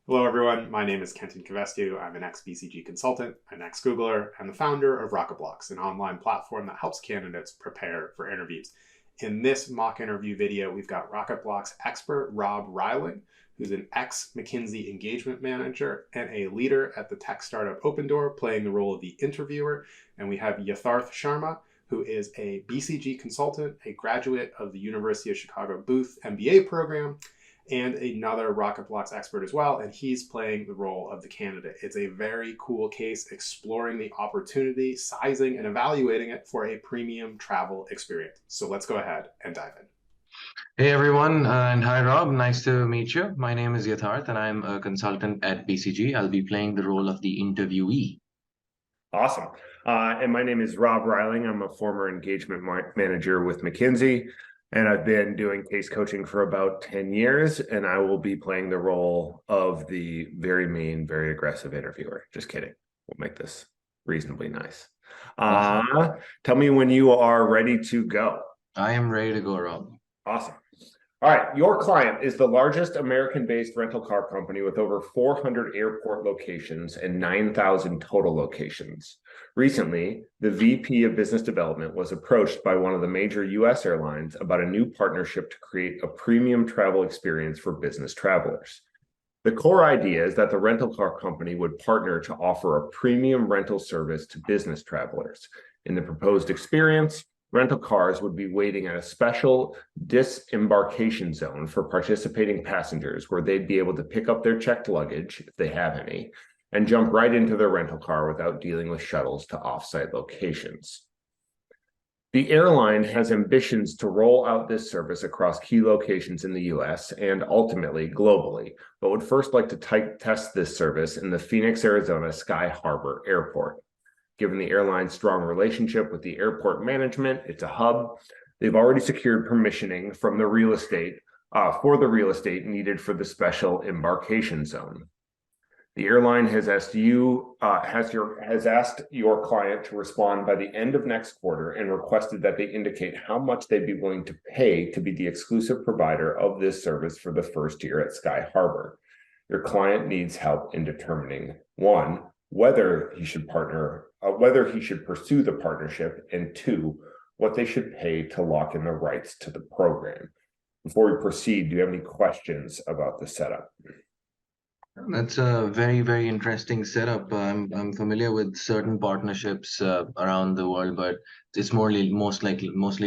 Hello, everyone. My name is Kenton Kavescu. I'm an ex-BCG consultant, an ex-Googler, and the founder of Rocketblocks, an online platform that helps candidates prepare for interviews. In this mock interview video, we've got Rocketblocks expert Rob Reiling, who's an ex-McKinsey Engagement Manager and a leader at the tech startup Opendoor, playing the role of the interviewer. And we have Yatharth Sharma, who is a BCG consultant, a graduate of the University of Chicago Booth MBA program, and another Rocketblocks expert as well, and he's playing the role of the candidate. It's a very cool case exploring the opportunity, sizing, and evaluating it for a premium travel experience. So let's go ahead and dive in. Hey everyone, and hi Rob, nice to meet you. My name is Yatharth and I'm a consultant at BCG. I'll be playing the role of the interviewee. Awesome. And my name is Rob Reiling. I'm a former engagement manager with McKinsey, and I've been doing case coaching for about 10 years, and I will be playing the role of the very mean, very aggressive interviewer. Just kidding. We'll make this reasonably nice. Awesome. Tell me when you are ready to go. I am ready to go, Rob. Awesome. All right. Your client is the largest American-based rental car company with over 400 airport locations and 9,000 total locations. Recently, the VP of Business Development was approached by one of the major U.S. airlines about a new partnership to create a premium travel experience for business travelers. The core idea is that the rental car company would partner to offer a premium rental service to business travelers. In the proposed experience, rental cars would be waiting at a special disembarkation zone for participating passengers where they'd be able to pick up their checked luggage, if they have any, and jump right into their rental car without dealing with shuttles to offsite locations. The airline has ambitions to roll out this service across key locations in the US and ultimately globally, but would first like to test this service in the Phoenix, Arizona Sky Harbor Airport. Given the airline's strong relationship with the airport management, it's a hub. They've already secured permissioning from the real estate for the real estate needed for the special embarkation zone. The airline has asked your client to respond by the end of next quarter and requested that they indicate how much they'd be willing to pay to be the exclusive provider of this service for the first year at Sky Harbor. Your client needs help in determining, one, whether he should pursue the partnership, and two, what they should pay to lock in the rights to the program. Before we proceed, do you have any questions about the setup? That's a very, very interesting setup. I'm familiar with certain partnerships around the world, but it's mostly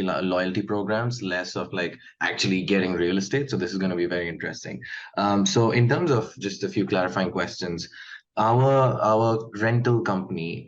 loyalty programs, less of like actually getting real estate. So this is going to be very interesting. So in terms of just a few clarifying questions, our rental company,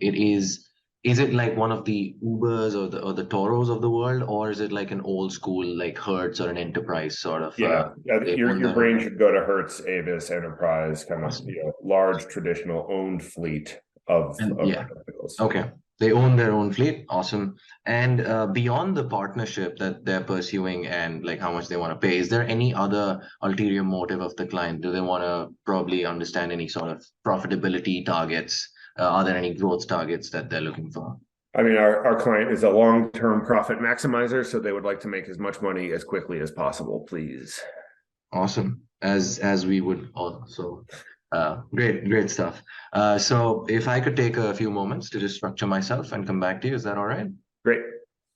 is it like one of the Ubers or the Toros of the world, or is it like an old school like Hertz or an Enterprise sort of? Your brain should go to Hertz, Avis, Enterprise, kind of large traditional owned fleet of vehicles. Okay. They own their own fleet. Awesome. And beyond the partnership that they're pursuing and like how much they want to pay, is there any other ulterior motive of the client? Do they want to probably understand any sort of profitability targets? Are there any growth targets that they're looking for? I mean, our client is a long-term profit maximizer, so they would like to make as much money as quickly as possible, please. Awesome. As we would also. Great stuff. So if I could take a few moments to just structure myself and come back to you, is that all right? Great.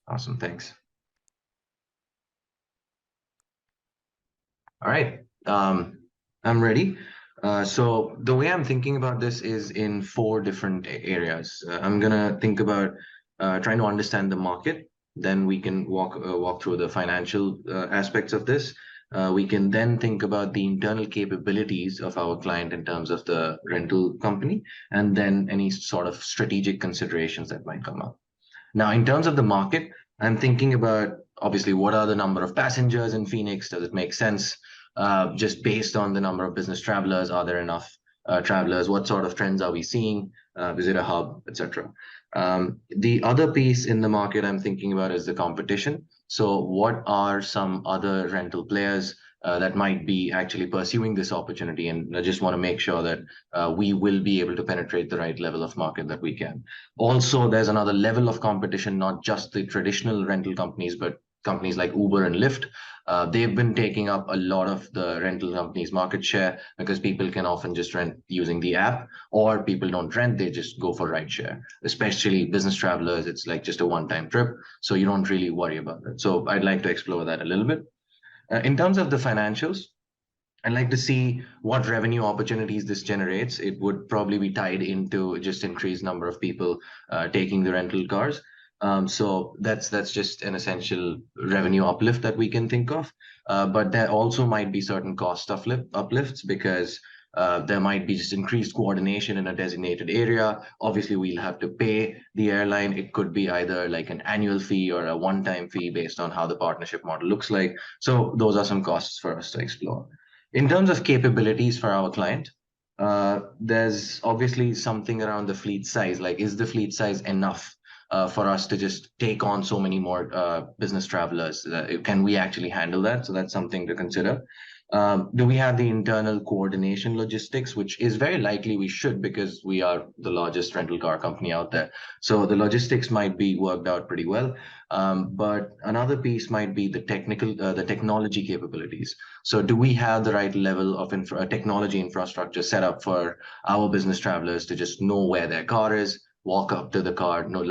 Awesome. Thanks. All right. I'm ready. So the way I'm thinking about this is in four different areas. I'm gonna think about trying to understand the market. Then we can walk through the financial aspects of this. We can then think about the internal capabilities of our client in terms of the rental company, and then any sort of strategic considerations that might come up. Now, in terms of the market, I'm thinking about obviously what are the number of passengers in Phoenix? Does it make sense? Just based on the number of business travelers, are there enough travelers? What sort of trends are we seeing? Is it a hub, etc.? The other piece in the market I'm thinking about is the competition. So what are some other rental players that might be actually pursuing this opportunity? And I just want to make sure that we will be able to penetrate the right level of market that we can. Also, there's another level of competition, not just the traditional rental companies, but companies like Uber and Lyft. They've been taking up a lot of the rental companies' market share because people can often just rent using the app, or people don't rent, they just go for rideshare. Especially business travelers, it's like just a one-time trip, so you don't really worry about it. So I'd like to explore that a little bit. In terms of the financials, I'd like to see what revenue opportunities this generates. It would probably be tied into just increased number of people taking the rental cars. So that's just an essential revenue uplift that we can think of. But there also might be certain cost uplifts because there might be just increased coordination in a designated area. Obviously, we'll have to pay the airline. It could be either like an annual fee or a one-time fee based on how the partnership model looks like. So those are some costs for us to explore. In terms of capabilities for our client, there's obviously something around the fleet size. Like, is the fleet size enough for us to just take on so many more business travelers? Can we actually handle that? So that's something to consider. Do we have the internal coordination logistics, which is very likely we should because we are the largest rental car company out there. So the logistics might be worked out pretty well. But another piece might be the technology capabilities. So do we have the right level of technology infrastructure set up for our business travelers to just know where their car is, walk up to the car, know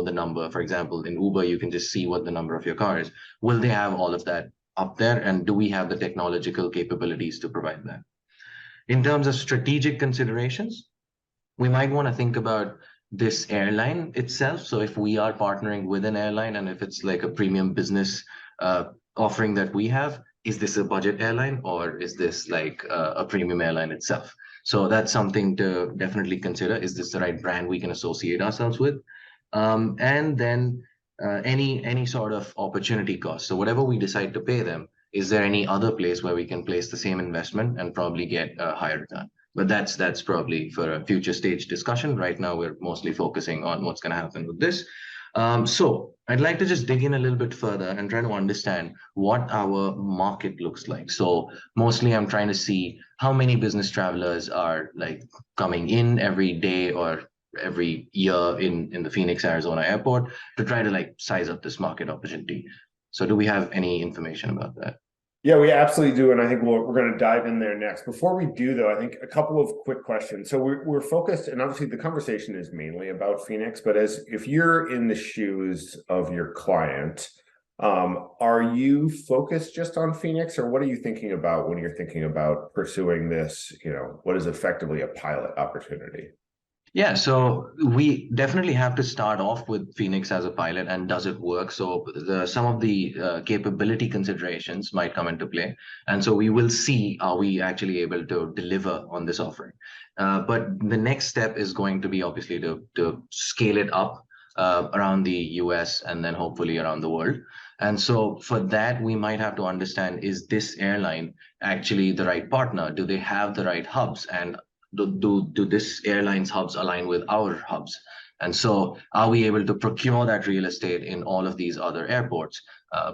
the number? For example, in Uber, you can just see what the number of your car is. Will they have all of that up there? And do we have the technological capabilities to provide that? In terms of strategic considerations, we might want to think about this airline itself. So if we are partnering with an airline and if it's like a premium business offering that we have, is this a budget airline or is this like a premium airline itself? So that's something to definitely consider. Is this the right brand we can associate ourselves with? And then any sort of opportunity cost. So whatever we decide to pay them, is there any other place where we can place the same investment and probably get a higher return? But that's probably for a future stage discussion. Right now, we're mostly focusing on what's going to happen with this. So I'd like to just dig in a little bit further and try to understand what our market looks like. So mostly I'm trying to see how many business travelers are like coming in every day or every year in the Phoenix, Arizona airport to try to like size up this market opportunity. So do we have any information about that? Yeah, we absolutely do. And I think we're going to dive in there next. Before we do, though, I think a couple of quick questions. So we're focused, and obviously the conversation is mainly about Phoenix, but if you're in the shoes of your client, are you focused just on Phoenix, or what are you thinking about when you're thinking about pursuing this, what is effectively a pilot opportunity? Yeah, so we definitely have to start off with Phoenix as a pilot, and does it work? So some of the capability considerations might come into play, and so we will see, are we actually able to deliver on this offering? But the next step is going to be obviously to scale it up around the US and then hopefully around the world. And so for that, we might have to understand, is this airline actually the right partner? Do they have the right hubs? And do this airline's hubs align with our hubs? And so are we able to procure that real estate in all of these other airports?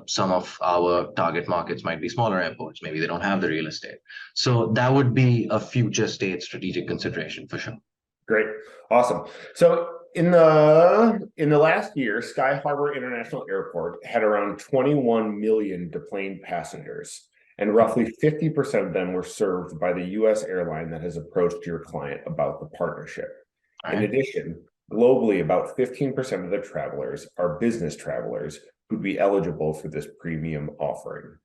Some of our target markets might be smaller airports. Maybe they don't have the real estate. So that would be a future state strategic consideration for sure. Great. Awesome. So in the last year, Sky Harbor International Airport had around 21 million deplaned passengers, and roughly 50% of them were served by the U.S. airline that has approached your client about the partnership. Right. In addition, globally, about 15% of the travelers are business travelers who'd be eligible for this premium offering.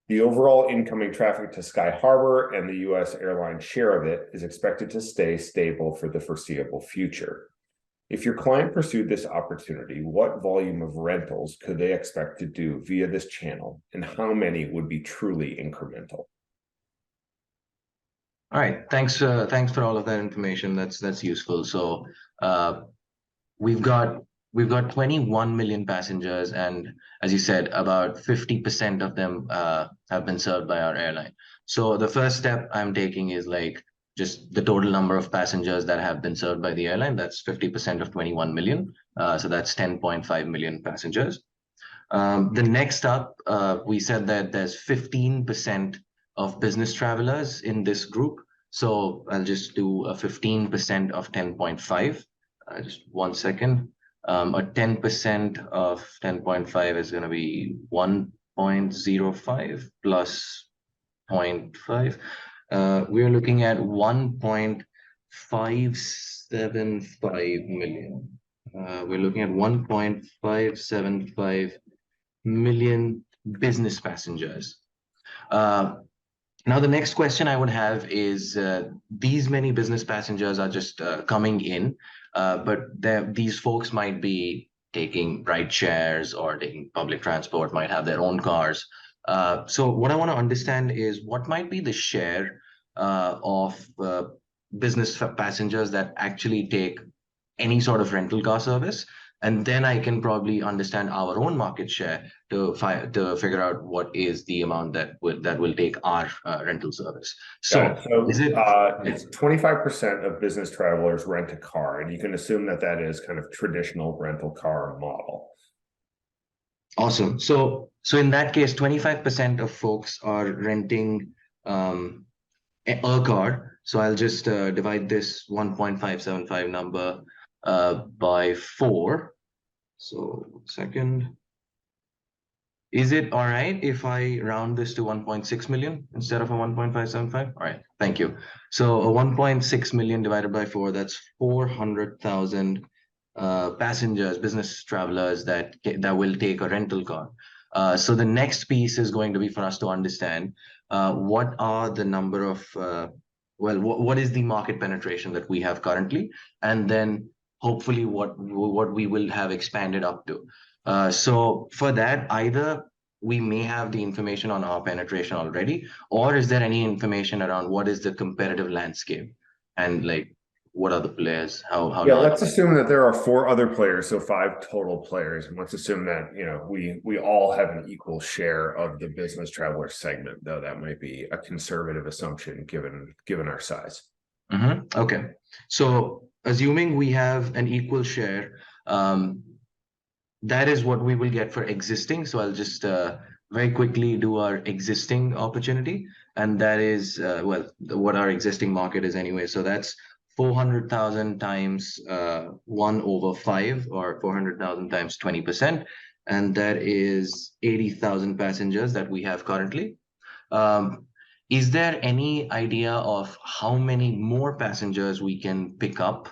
The overall incoming traffic to Sky Harbor and the U.S. airline share of it is expected to stay stable for the foreseeable future. If your client pursued this opportunity, what volume of rentals could they expect to do via this channel, and how many would be truly incremental? All right, thanks for all of that information. That's useful. So we've got 21 million passengers, and as you said, about 50% of them have been served by our airline. So the first step I'm taking is like just the total number of passengers that have been served by the airline. That's 50% of 21 million. So that's 10.5 million passengers. The next up, we said that there's 15% of business travelers in this group. So I'll just do a 15% of 10.5. Just 1 second. A 10% of 10.5 is going to be 1.05 plus 0.5. We're looking at 1.575 million. We're looking at 1.575 million business passengers. Now, the next question I would have is these many business passengers are just coming in, but these folks might be taking ride shares or taking public transport, might have their own cars. So what I want to understand is what might be the share of business passengers that actually take any sort of rental car service, and then I can probably understand our own market share to figure out what is the amount that will take our rental service. So is it? It's 25% of business travelers rent a car, and you can assume that that is kind of traditional rental car model. Awesome. So in that case, 25% of folks are renting a car. So I'll just divide this 1.575 number by 4. So second, is it all right if I round this to 1.6 million instead of a 1.575? All right, thank you. So a 1.6 million divided by 4, that's 400,000 passengers, business travelers that will take a rental car. So the next piece is going to be for us to understand what are the number of what is the market penetration that we have currently, and then hopefully what we will have expanded up to. So for that, either we may have the information on our penetration already, or is there any information around what is the competitive landscape and like what are the players? How Yeah, large? let's assume that there are 4 other players, so 5 total players, and let's assume that we all have an equal share of the business traveler segment, though that might be a conservative assumption given our size. Okay, so assuming we have an equal share, that is what we will get for existing. So I'll just very quickly do our existing opportunity, and that is what our existing market is anyway. So that's 400,000 times 1/5, or 400,000 times 20%, and that is 80,000 passengers that we have currently. Is there any idea of how many more passengers we can pick up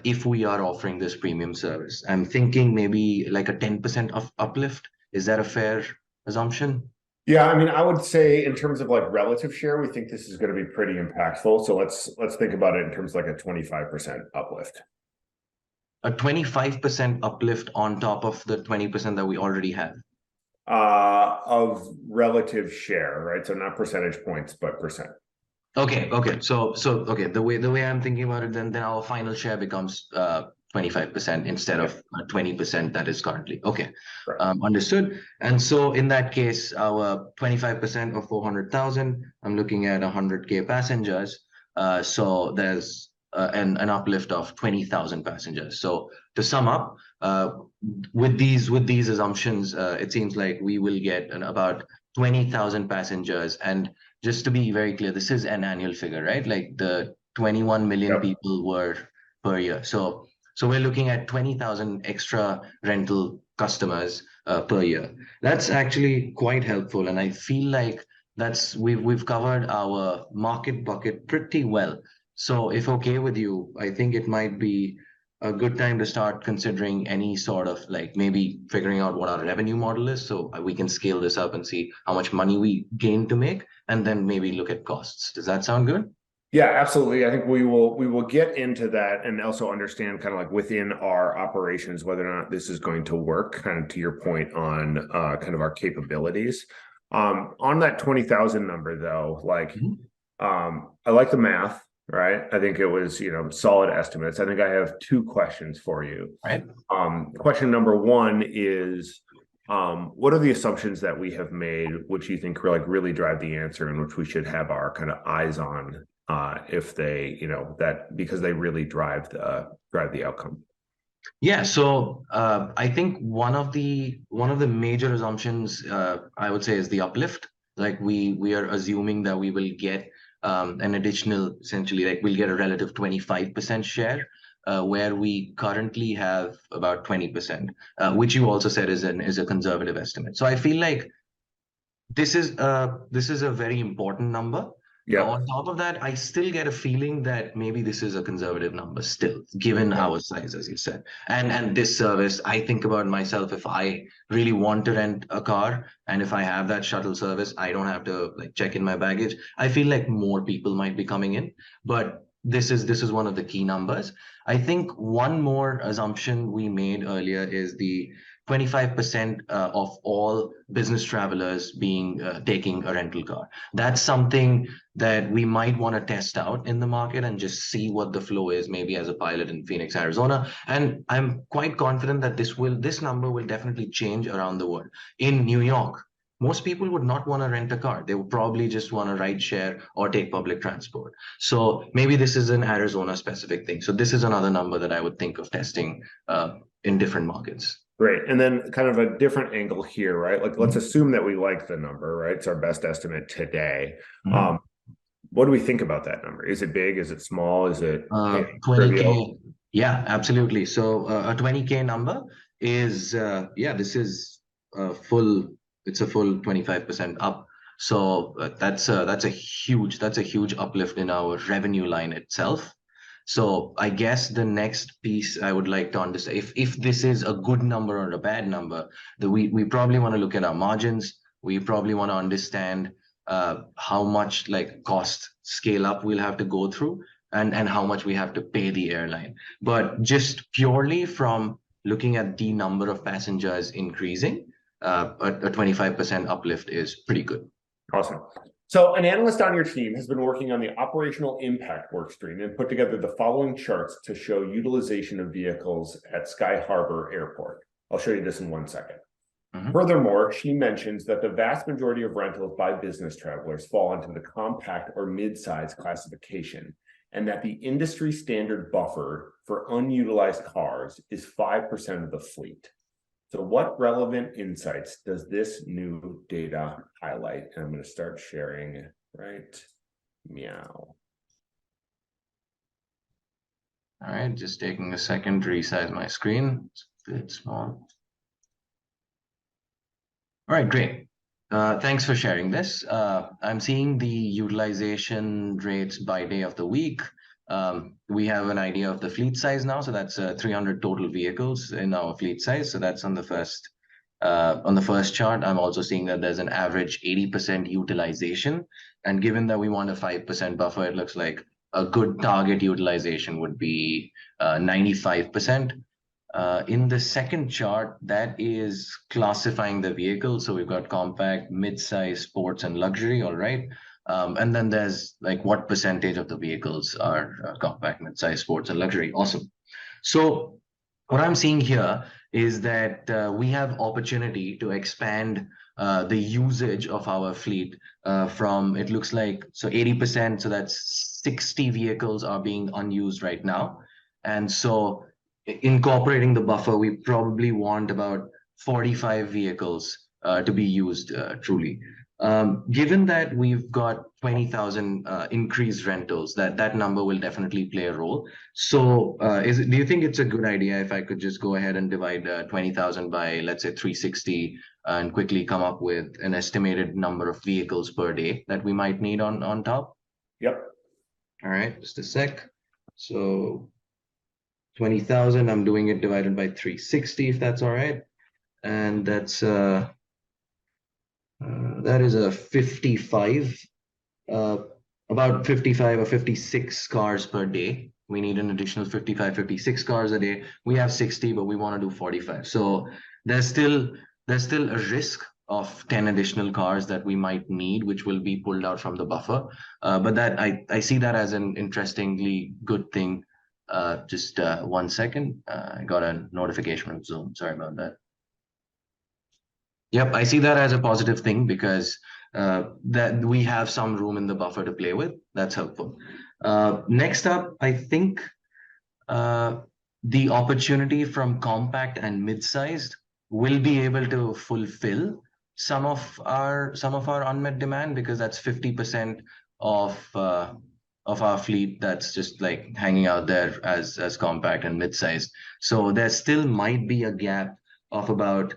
if we are offering this premium service? I'm thinking maybe like a 10% of uplift. Is that a fair assumption? Yeah, I mean, I would say in terms of like relative share, we think this is going to be pretty impactful. So let's think about it in terms of like a 25% uplift. A 25% uplift on top of the 20% that we already have. Of relative share, right? So not percentage points, but percent. Okay. So okay, the way I'm thinking about it, then our final share becomes 25% instead of 20% that is currently. Okay, right. Understood. And so in that case, our 25% of 400,000, I'm looking at 100K passengers. So there's an uplift of 20,000 passengers. So to sum up, with these assumptions, it seems like we will get about 20,000 passengers. And just to be very clear, this is an annual figure, right? Like the 21 million people were per year. So we're looking at 20,000 extra rental customers per year. That's actually quite helpful, and I feel like we've covered our market bucket pretty well. So if okay with you, I think it might be a good time to start considering any sort of like maybe figuring out what our revenue model is, so we can scale this up and see how much money we gain to make, and then maybe look at costs. Does that sound good? Yeah, absolutely. I think we will get into that and also understand kind of like within our operations whether or not this is going to work, kind of to your point on kind of our capabilities. On that 20,000 number though, like I like the math, right? I think it was, solid estimates. I think I have 2 questions for you. Right. Question number 1 is what are the assumptions that we have made which you think really drive the answer and which we should have our kind of eyes on if they, that because they really drive the outcome? Yeah, so I think one of the major assumptions I would say is the uplift. Like we are assuming that we will get an additional, essentially, like we'll get a relative 25% share where we currently have about 20%, which you also said is a conservative estimate. So I feel like this is a very important number. Yep. On top of that, I still get a feeling that maybe this is a conservative number still, given our size, as you said. And this service, I think about myself, if I really want to rent a car and if I have that shuttle service, I don't have to like check in my baggage. I feel like more people might be coming in, but this is one of the key numbers. I think one more assumption we made earlier is the 25% of all business travelers being taking a rental car. That's something that we might want to test out in the market and just see what the flow is, maybe as a pilot in Phoenix, Arizona. And I'm quite confident that this number will definitely change around the world. In New York, most people would not want to rent a car. They would probably just want to ride share or take public transport. So maybe this is an Arizona specific thing. So this is another number that I would think of testing in different markets. Great. And then kind of a different angle here, right? Like, let's assume that we like the number, right? It's our best estimate today. What do we think about that number? Is it big? Is it small? Is it 20K? Yeah, absolutely. So a 20K number is, this is it's a full 25% up. So that's a huge uplift in our revenue line itself. So I guess the next piece I would like to understand, if this is a good number or a bad number, that we probably want to look at our margins. We probably want to understand how much like cost scale up we'll have to go through and how much we have to pay the airline. But just purely from looking at the number of passengers increasing, a 25% uplift is pretty good. Awesome. So an analyst on your team has been working on the operational impact workstream and put together the following charts to show utilization of vehicles at Sky Harbor Airport. I'll show you this in 1 second. Furthermore, she mentions that the vast majority of rentals by business travelers fall into the compact or mid-size classification, and that the industry standard buffer for unutilized cars is 5% of the fleet. So what relevant insights does this new data highlight? And I'm going to start sharing right meow. All right, just taking a second to resize my screen. It's a bit small. All right, great. Thanks for sharing this. I'm seeing the utilization rates by day of the week. We have an idea of the fleet size now, so that's 300 total vehicles in our fleet size. So that's on the first chart. I'm also seeing that there's an average 80% utilization, and given that we want a 5% buffer, it looks like a good target utilization would be 95%. In the second chart, that is classifying the vehicle. So we've got compact, mid-size, sports, and luxury. All right. And then there's like what percentage of the vehicles are compact, mid-size, sports, and luxury. Awesome. So what I'm seeing here is that we have opportunity to expand the usage of our fleet from, it looks like, so 80%, so that's 60 vehicles are being unused right now. And so incorporating the buffer, we probably want about 45 vehicles to be used truly. Given that we've got 20,000 increased rentals, that number will definitely play a role. So do you think it's a good idea if I could just go ahead and divide 20,000 by, let's say, 360 and quickly come up with an estimated number of vehicles per day that we might need on top? Yep. All right, just a sec. So 20,000, I'm doing it divided by 360, if that's all right. And that's that is a 55, about 55 or 56 cars per day. We need an additional 55, 56 cars a day. We have 60, but we want to do 45. So there's still a risk of 10 additional cars that we might need, which will be pulled out from the buffer. But that I see that as an interestingly good thing. Just 1 second. I got a notification from Zoom. Sorry about that. Yep, I see that as a positive thing because that we have some room in the buffer to play with. That's helpful. Next up, I think the opportunity from compact and mid-sized will be able to fulfill some of our unmet demand, because that's 50% of of our fleet that's just like hanging out there as compact and mid-sized. So there still might be a gap of about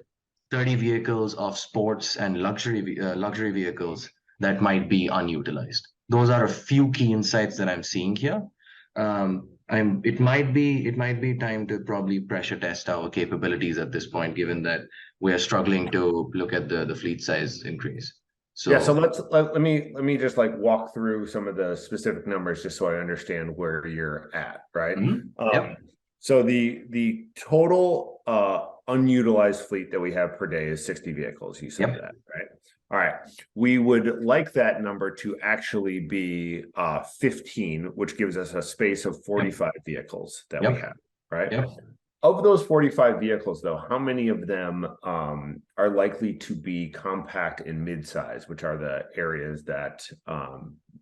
30 vehicles of sports and luxury vehicles that might be unutilized. Those are a few key insights that I'm seeing here. It might be time to probably pressure test our capabilities at this point, given that we are struggling to look at the fleet size increase. So yeah, so let me just like walk through some of the specific numbers just so I understand where you're at, right? Yep. So the total unutilized fleet that we have per day is 60 vehicles. You said that, right? All right. We would like that number to actually be 15, which gives us a space of 45 vehicles that we have, right? Of those 45 vehicles, though, how many of them are likely to be compact and mid-size, which are the areas that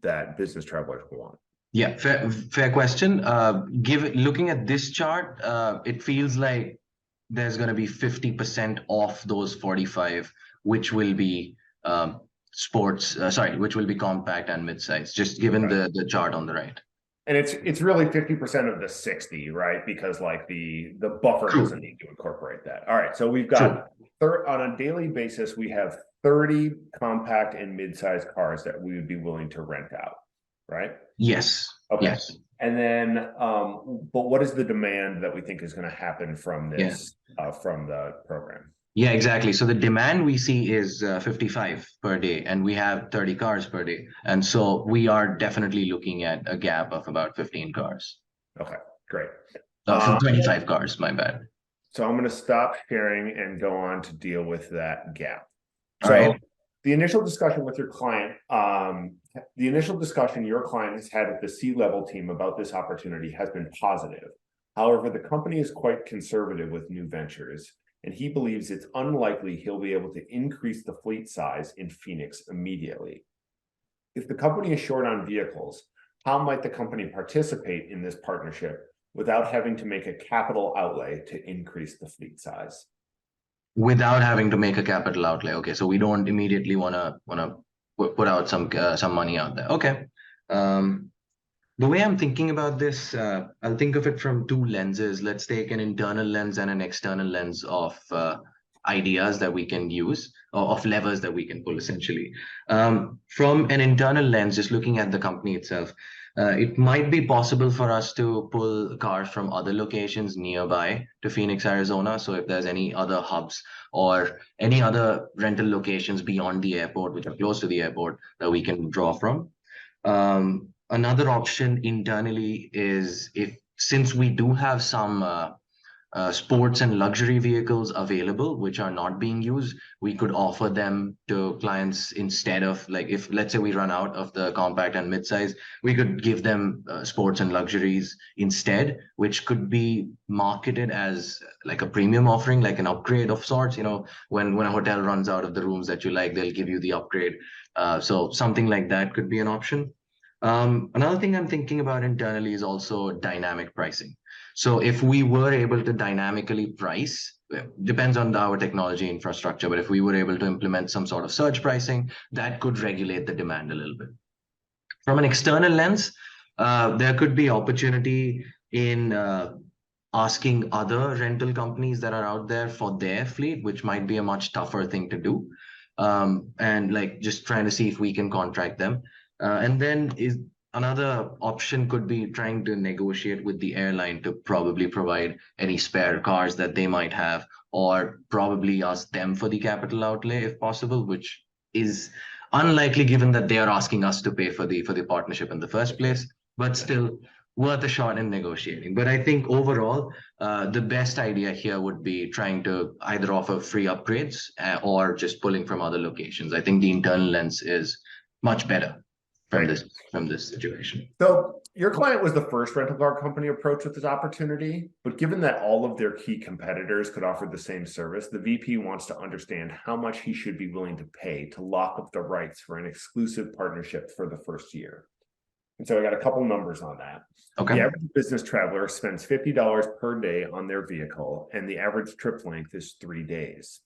that business travelers want? Yeah, fair question. Looking at this chart, it feels like there's going to be 50% off those 45, which will be which will be compact and mid-size, just given the chart on the right. And it's really 50% of the 60, right? Because like the buffer doesn't need to incorporate that. All right, so we've got on a daily basis, we have 30 compact and mid-sized cars that we would be willing to rent out, right? Yes. Okay. Yes. And then, but what is the demand that we think is going to happen from this, from the program? Yeah, exactly. So the demand we see is 55 per day, and we have 30 cars per day. And so we are definitely looking at a gap of about 15 cars. Okay, great. 25 cars, my bad. So I'm going to stop sharing and go on to deal with that gap. So the initial discussion with your client, the initial discussion your client has had with the C-level team about this opportunity has been positive. However, the company is quite conservative with new ventures, and he believes it's unlikely he'll be able to increase the fleet size in Phoenix immediately. If the company is short on vehicles, how might the company participate in this partnership without having to make a capital outlay to increase the fleet size? Without having to make a capital outlay. Okay, so we don't immediately want to put out some money out there. Okay. The way I'm thinking about this, I'll think of it from two lenses. Let's take an internal lens and an external lens of ideas that we can use, or of levers that we can pull, essentially. From an internal lens, just looking at the company itself, it might be possible for us to pull cars from other locations nearby to Phoenix, Arizona. So if there's any other hubs or any other rental locations beyond the airport, which are close to the airport, that we can draw from. Another option internally is since we do have some sports and luxury vehicles available which are not being used, we could offer them to clients instead of, like, if let's say we run out of the compact and midsize, we could give them sports and luxuries instead, which could be marketed as like a premium offering, like an upgrade of sorts. You know, when a hotel runs out of the rooms that you like, they'll give you the upgrade. So something like that could be an option. Another thing I'm thinking about internally is also dynamic pricing. So if we were able to dynamically price, depends on our technology infrastructure, but if we were able to implement some sort of surge pricing, that could regulate the demand a little bit. From an external lens, there could be opportunity in asking other rental companies that are out there for their fleet, which might be a much tougher thing to do. And like just trying to see if we can contract them. And then another option could be trying to negotiate with the airline to probably provide any spare cars that they might have, or probably ask them for the capital outlay if possible, which is unlikely given that they are asking us to pay for the partnership in the first place, but still worth a shot in negotiating. But I think overall, the best idea here would be trying to either offer free upgrades or just pulling from other locations. I think the internal lens is much better from this situation. So your client was the first rental car company approached with this opportunity, but given that all of their key competitors could offer the same service, the VP wants to understand how much he should be willing to pay to lock up the rights for an exclusive partnership for the first year. And so I got a couple numbers on that. Okay. The average business traveler spends $50 per day on their vehicle, and the average trip length is 3 days.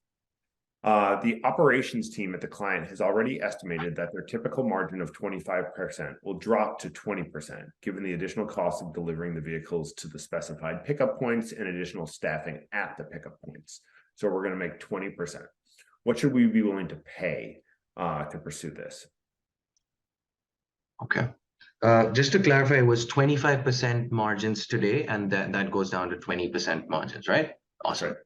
The operations team at the client has already estimated that their typical margin of 25% will drop to 20%, given the additional cost of delivering the vehicles to the specified pickup points and additional staffing at the pickup points. So we're going to make 20%. What should we be willing to pay to pursue this? Okay. Just to clarify, it was 25% margins today, and that goes down to 20% margins, right? Awesome. Right.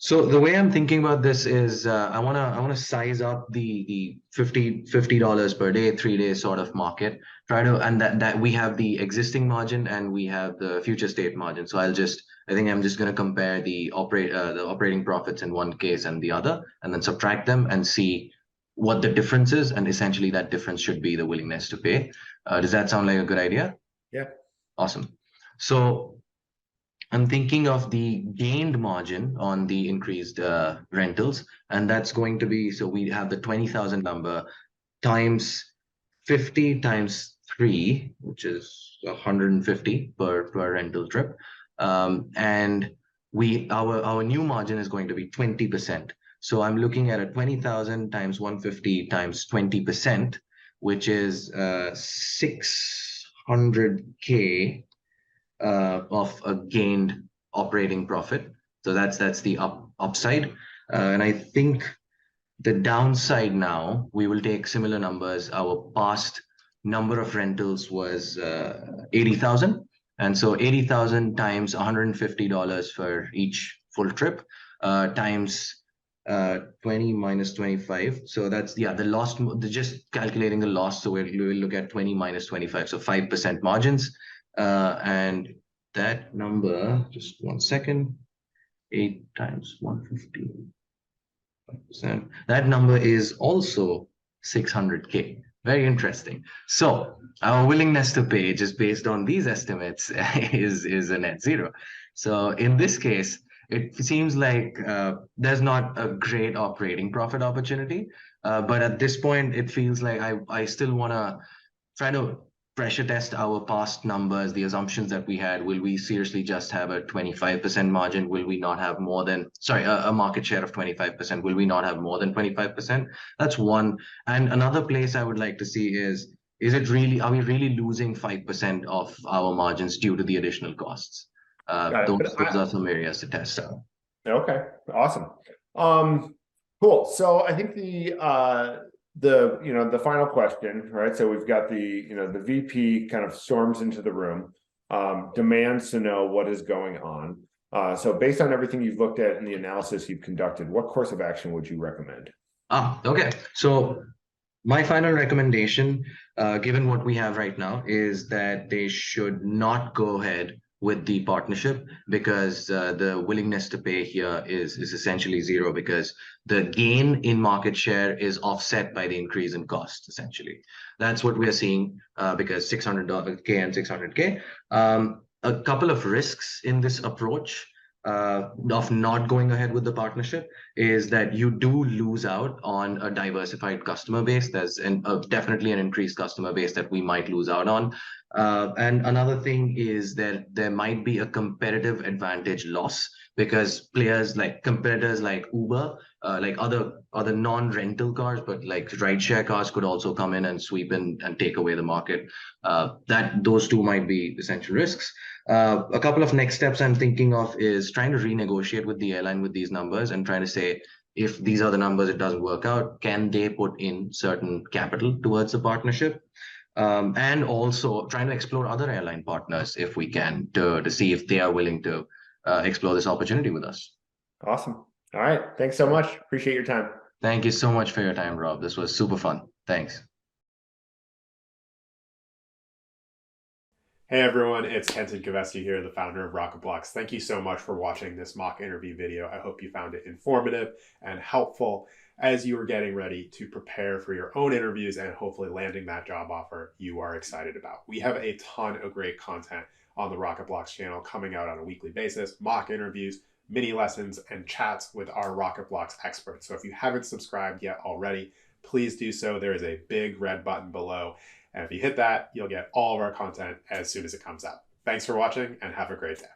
So the way I'm thinking about this is I wanna size up the $50 per day, 3 day sort of market. And that we have the existing margin and we have the future state margin. So I think I'm just gonna compare the operating profits in one case and the other, and then subtract them and see what the difference is, and essentially that difference should be the willingness to pay. Does that sound like a good idea? Yeah. Awesome. So I'm thinking of the gained margin on the increased rentals, and that's going to be, so we have the 20,000 number times 50 times 3, which is 150 per rental trip. And our new margin is going to be 20%. So I'm looking at a 20,000 times 150 times 20%, which is 600K of a gained operating profit. So that's the upside. And I think the downside now, we will take similar numbers. Our past number of rentals was 80,000. And so 80,000 times $150 for each full trip times 20 minus 25. So that's, the loss, just calculating the loss. So we will look at 20 minus 25. So 5% margins. And that number, just 1 second, 8 times 150, 5%. That number is also 600K. Very interesting. So our willingness to pay, just based on these estimates, is a net zero. So in this case, it seems like there's not a great operating profit opportunity. But at this point, it feels like I still want to try to pressure test our past numbers, the assumptions that we had. Will we seriously just have a 25% margin? Will we not have more than, a market share of 25%? Will we not have more than 25%? That's one. And another place I would like to see is it really, are we really losing 5% of our margins due to the additional costs? Those are some areas to test out. Okay, awesome. Cool. So I think the final question, right? So we've got the VP kind of storms into the room, demands to know what is going on. So based on everything you've looked at and the analysis you've conducted, what course of action would you recommend? Okay. So my final recommendation, given what we have right now, is that they should not go ahead with the partnership, because the willingness to pay here is essentially zero, because the gain in market share is offset by the increase in cost. Essentially, that's what we are seeing, because $600K and 600K. A couple of risks in this approach of not going ahead with the partnership is that you do lose out on a diversified customer base. There's definitely an increased customer base that we might lose out on. And another thing is that there might be a competitive advantage loss, because competitors like Uber, like other non-rental cars, but like rideshare cars, could also come in and sweep in and take away the market. Those two might be essential risks. A couple of next steps I'm thinking of is trying to renegotiate with the airline with these numbers, and trying to say, if these are the numbers, it doesn't work out, can they put in certain capital towards the partnership? And also trying to explore other airline partners if we can, to see if they are willing to explore this opportunity with us. Awesome. All right. Thanks so much. Appreciate your time. Thank you so much for your time, Rob. This was super fun. Thanks. Hey everyone, it's Kenton Kavesti here, the founder of Rocketblocks. Thank you so much for watching this mock interview video. I hope you found it informative and helpful as you are getting ready to prepare for your own interviews and hopefully landing that job offer you are excited about. We have a ton of great content on the Rocketblocks channel coming out on a weekly basis, mock interviews, mini lessons, and chats with our Rocketblocks experts. So if you haven't subscribed yet already, please do so. There is a big red button below. And if you hit that, you'll get all of our content as soon as it comes out. Thanks for watching and have a great day.